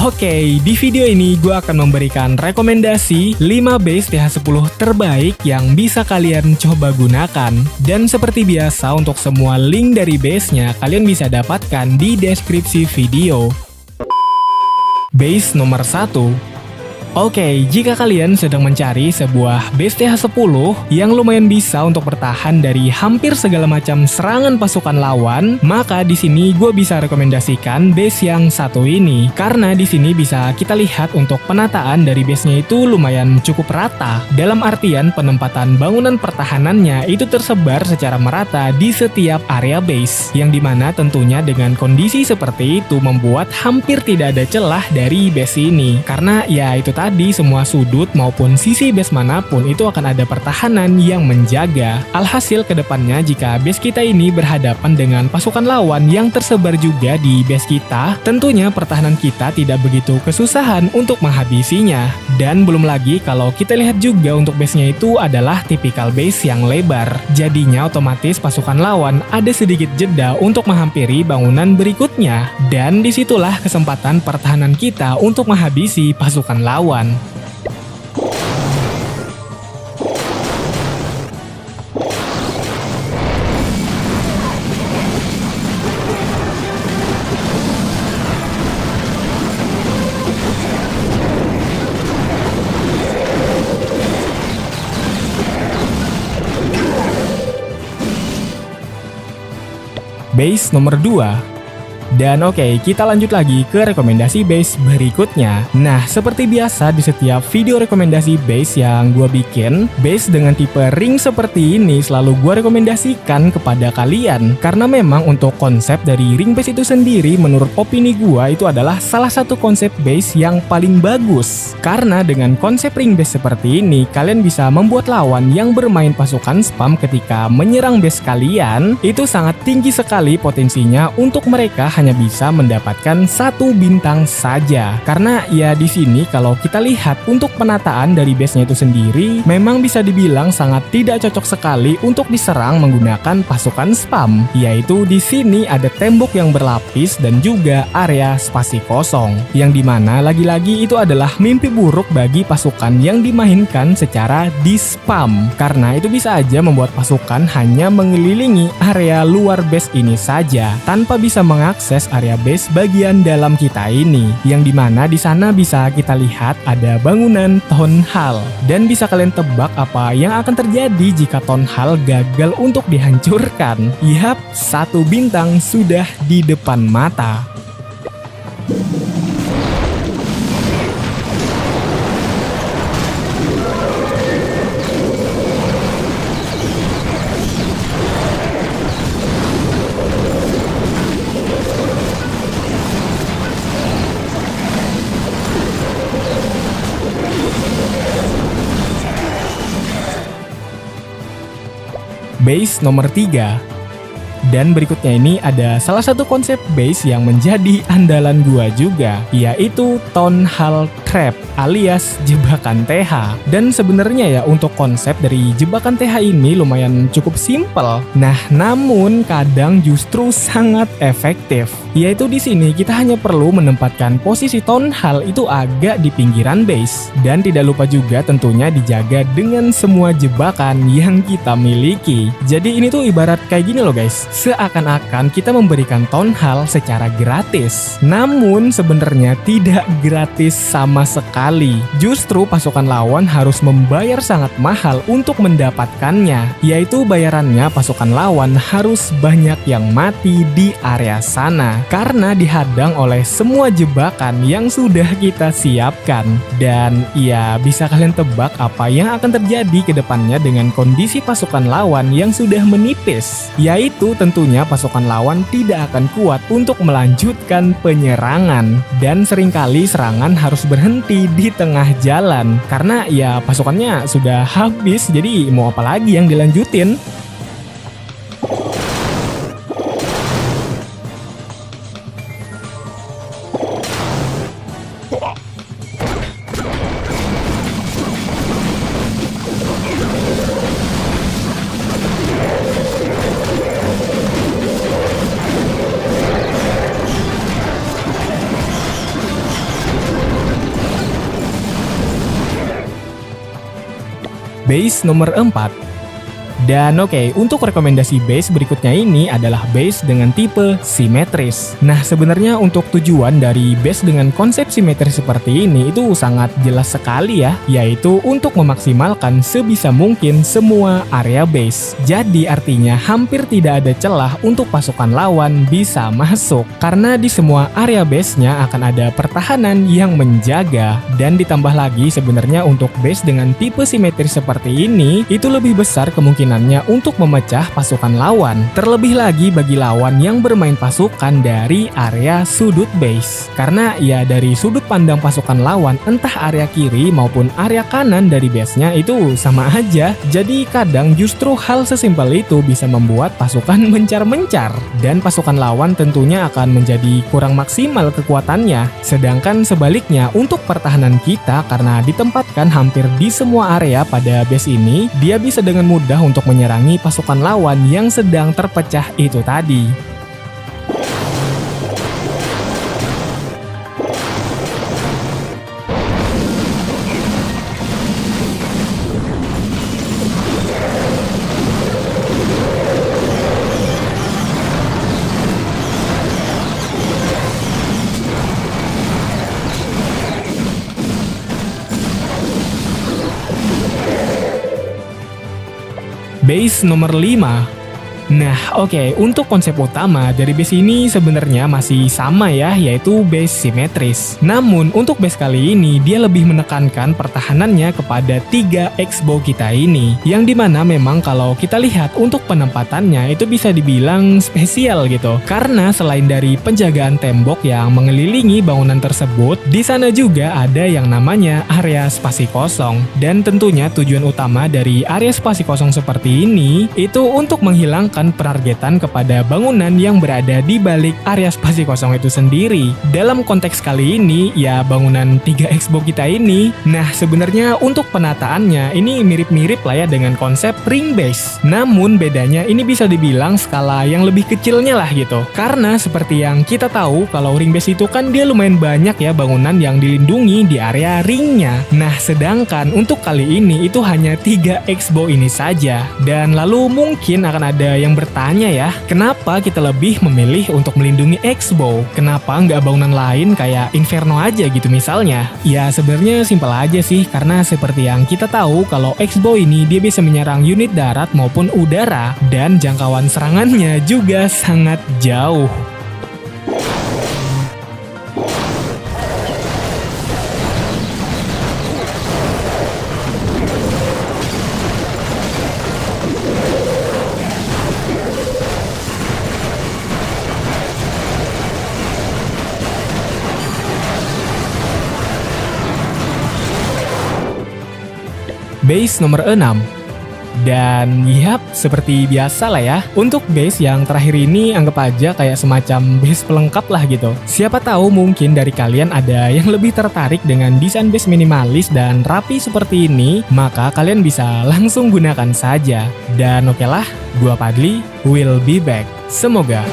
Oke, di video ini gue akan memberikan rekomendasi 5 base TH10 terbaik yang bisa kalian coba gunakan. Dan seperti biasa, untuk semua link dari base-nya kalian bisa dapatkan di deskripsi video. Base nomor 1. Oke, jika kalian sedang mencari sebuah base TH10 yang lumayan bisa untuk bertahan dari hampir segala macam serangan pasukan lawan, maka di sini gue bisa rekomendasikan base yang satu ini. Karena di sini bisa kita lihat untuk penataan dari base-nya itu lumayan cukup rata. Dalam artian penempatan bangunan pertahanannya itu tersebar secara merata di setiap area base. Yang dimana tentunya dengan kondisi seperti itu membuat hampir tidak ada celah dari base ini. Karena ya itu tadi, semua sudut maupun sisi base manapun itu akan ada pertahanan yang menjaga. Alhasil kedepannya jika base kita ini berhadapan dengan pasukan lawan yang tersebar juga di base kita, tentunya pertahanan kita tidak begitu kesusahan untuk menghabisinya. Dan belum lagi kalau kita lihat juga untuk base-nya itu adalah tipikal base yang lebar. Jadinya otomatis pasukan lawan ada sedikit jeda untuk menghampiri bangunan berikutnya. Dan disitulah kesempatan pertahanan kita untuk menghabisi pasukan lawan. Base nomor 2. Dan oke, kita lanjut lagi ke rekomendasi base berikutnya. Nah, seperti biasa di setiap video rekomendasi base yang gue bikin, base dengan tipe ring seperti ini selalu gue rekomendasikan kepada kalian. Karena memang untuk konsep dari ring base itu sendiri menurut opini gue itu adalah salah satu konsep base yang paling bagus. Karena dengan konsep ring base seperti ini, kalian bisa membuat lawan yang bermain pasukan spam ketika menyerang base kalian, itu sangat tinggi sekali potensinya untuk mereka hanya bisa mendapatkan 1 bintang saja. Karena ya di sini kalau kita lihat untuk penataan dari base-nya itu sendiri memang bisa dibilang sangat tidak cocok sekali untuk diserang menggunakan pasukan spam. Yaitu di sini ada tembok yang berlapis dan juga area spasi kosong. Yang dimana lagi-lagi itu adalah mimpi buruk bagi pasukan yang dimainkan secara di spam. Karena itu bisa aja membuat pasukan hanya mengelilingi area luar base ini saja tanpa bisa mengakses area base bagian dalam kita ini, yang dimana di sana bisa kita lihat ada bangunan town hall. Dan bisa kalian tebak apa yang akan terjadi jika town hall gagal untuk dihancurkan? Yap, 1 bintang sudah di depan mata. Base nomor 3. Dan berikutnya ini ada salah satu konsep base yang menjadi andalan gua juga, yaitu Town Hall Trap alias jebakan TH. Dan sebenarnya ya untuk konsep dari jebakan TH ini lumayan cukup simpel. Nah, namun kadang justru sangat efektif. Yaitu di sini kita hanya perlu menempatkan posisi Town Hall itu agak di pinggiran base. Dan tidak lupa juga tentunya dijaga dengan semua jebakan yang kita miliki. Jadi ini tuh ibarat kayak gini loh guys. Seakan-akan kita memberikan Town Hall secara gratis. Namun sebenarnya tidak gratis sama sekali. Justru pasukan lawan harus membayar sangat mahal untuk mendapatkannya. Yaitu bayarannya pasukan lawan harus banyak yang mati di area sana. Karena dihadang oleh semua jebakan yang sudah kita siapkan. Dan ya bisa kalian tebak apa yang akan terjadi ke depannya dengan kondisi pasukan lawan yang sudah menipis. Yaitu tentunya pasukan lawan tidak akan kuat untuk melanjutkan penyerangan. Dan seringkali serangan harus berhenti di tengah jalan. Karena ya pasukannya sudah habis, jadi mau apa lagi yang dilanjutin? base nomor 4. Dan oke, untuk rekomendasi base berikutnya ini adalah base dengan tipe simetris. Nah, sebenarnya untuk tujuan dari base dengan konsep simetris seperti ini itu sangat jelas sekali ya, yaitu untuk memaksimalkan sebisa mungkin semua area base. Jadi artinya hampir tidak ada celah untuk pasukan lawan bisa masuk, karena di semua area base-nya akan ada pertahanan yang menjaga. Dan ditambah lagi sebenarnya untuk base dengan tipe simetris seperti ini, itu lebih besar kemungkinan untuk memecah pasukan lawan. Terlebih lagi bagi lawan yang bermain pasukan dari area sudut base. Karena ya dari sudut pandang pasukan lawan, entah area kiri maupun area kanan dari base-nya itu sama aja. Jadi kadang justru hal sesimpel itu bisa membuat pasukan mencar-mencar. Dan pasukan lawan tentunya akan menjadi kurang maksimal kekuatannya. Sedangkan sebaliknya untuk pertahanan kita, karena ditempatkan hampir di semua area pada base ini, dia bisa dengan mudah untuk menyerangi pasukan lawan yang sedang terpecah itu tadi. Base nomor 5. Nah, oke, untuk konsep utama dari base ini sebenarnya masih sama ya, yaitu base simetris. Namun, untuk base kali ini dia lebih menekankan pertahanannya kepada 3 X-bow kita ini. Yang dimana memang kalau kita lihat untuk penempatannya itu bisa dibilang spesial gitu. Karena selain dari penjagaan tembok yang mengelilingi bangunan tersebut, di sana juga ada yang namanya area spasi kosong. Dan tentunya tujuan utama dari area spasi kosong seperti ini itu untuk menghilangkan penargetan kepada bangunan yang berada di balik area spasi kosong itu sendiri. Dalam konteks kali ini, ya bangunan 3 X-bow kita ini. Nah, sebenarnya untuk penataannya ini mirip-mirip lah ya dengan konsep ring base. Namun bedanya ini bisa dibilang skala yang lebih kecilnya lah gitu. Karena seperti yang kita tahu kalau ring base itu kan dia lumayan banyak ya bangunan yang dilindungi di area ringnya. Nah, sedangkan untuk kali ini itu hanya 3 X-bow ini saja. Dan lalu mungkin akan ada yang bertanya ya, kenapa kita lebih memilih untuk melindungi X-bow? Kenapa nggak bangunan lain kayak Inferno aja gitu misalnya? Ya sebenarnya simpel aja sih, karena seperti yang kita tahu kalau X-bow ini dia bisa menyerang unit darat maupun udara, dan jangkauan serangannya juga sangat jauh. Base nomor 6. Dan yap, seperti biasa lah ya, untuk base yang terakhir ini anggap aja kayak semacam base pelengkap lah gitu. Siapa tahu mungkin dari kalian ada yang lebih tertarik dengan desain base minimalis dan rapi seperti ini, maka kalian bisa langsung gunakan saja. Dan oke lah, gua Padli will be back. Semoga